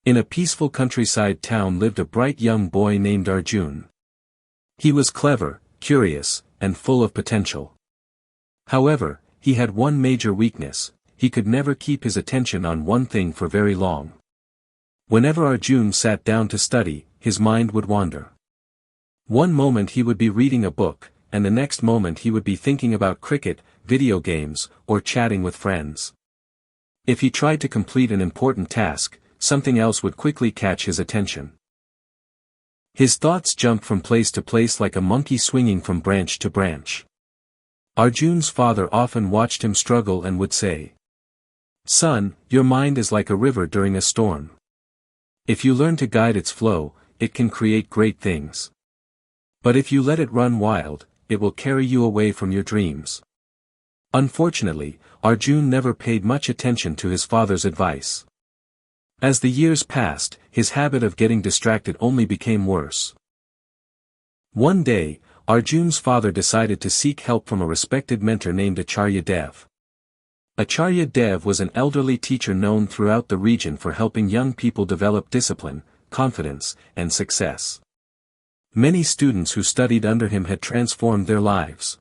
In a peaceful countryside town lived a bright young boy named Arjun. He was clever, curious, and full of potential. However, he had one major weakness: he could never keep his attention on one thing for very long. Whenever Arjun sat down to study, his mind would wander. One moment he would be reading a book, and the next moment he would be thinking about cricket, video games, or chatting with friends. If he tried to complete an important task, something else would quickly catch his attention. His thoughts jumped from place to place like a monkey swinging from branch to branch. Arjun's father often watched him struggle and would say, "Son, your mind is like a river during a storm. If you learn to guide its flow, it can create great things. But if you let it run wild, it will carry you away from your dreams." Unfortunately, Arjun never paid much attention to his father's advice. As the years passed, his habit of getting distracted only became worse. One day, Arjun's father decided to seek help from a respected mentor named Acharya Dev. Acharya Dev was an elderly teacher known throughout the region for helping young people develop discipline, confidence, and success. Many students who studied under him had transformed their lives.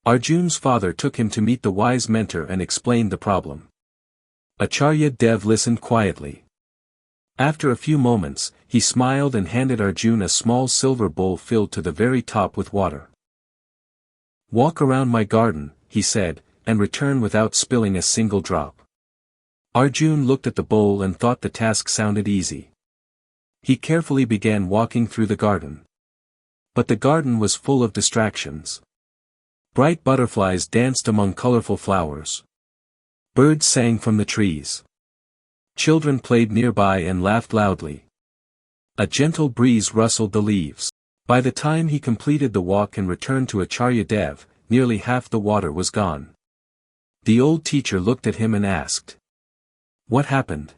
Arjun's father took him to meet the wise mentor and explained the problem. Acharya Dev listened quietly. After a few moments, he smiled and handed Arjun a small silver bowl filled to the very top with water. "Walk around my garden," he said, "and return without spilling a single drop." Arjun looked at the bowl and thought the task sounded easy. He carefully began walking through the garden. But the garden was full of distractions. Bright butterflies danced among colorful flowers. Birds sang from the trees. Children played nearby and laughed loudly. A gentle breeze rustled the leaves. By the time he completed the walk and returned to Acharya Dev, nearly half the water was gone. The old teacher looked at him and asked, "What happened?"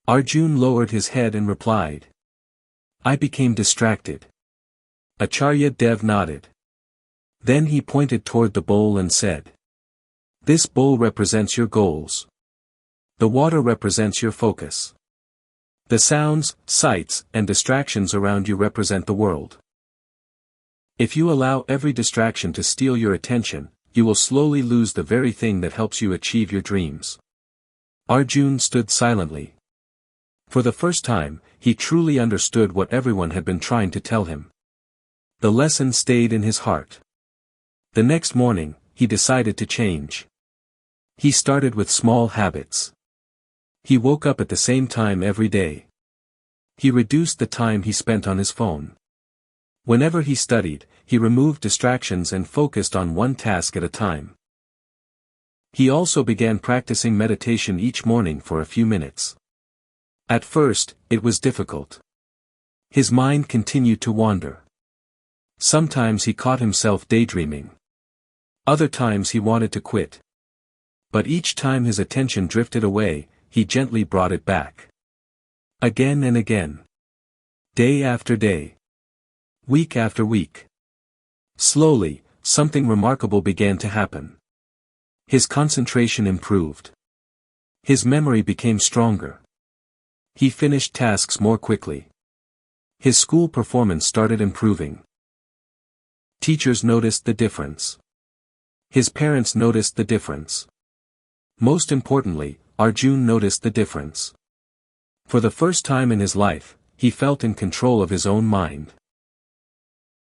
Arjun lowered his head and replied, "I became distracted." Acharya Dev nodded. Then he pointed toward the bowl and said, "This bowl represents your goals. The water represents your focus. The sounds, sights, and distractions around you represent the world. If you allow every distraction to steal your attention, you will slowly lose the very thing that helps you achieve your dreams." Arjun stood silently. For the first time, he truly understood what everyone had been trying to tell him. The lesson stayed in his heart. The next morning, he decided to change. He started with small habits. He woke up at the same time every day. He reduced the time he spent on his phone. Whenever he studied, he removed distractions and focused on one task at a time. He also began practicing meditation each morning for a few minutes. At first, it was difficult. His mind continued to wander. Sometimes he caught himself daydreaming. Other times he wanted to quit. But each time his attention drifted away, he gently brought it back. Again and again. Day after day. Week after week. Slowly, something remarkable began to happen. His concentration improved. His memory became stronger. He finished tasks more quickly. His school performance started improving. Teachers noticed the difference. His parents noticed the difference. Most importantly, Arjun noticed the difference. For the first time in his life, he felt in control of his own mind.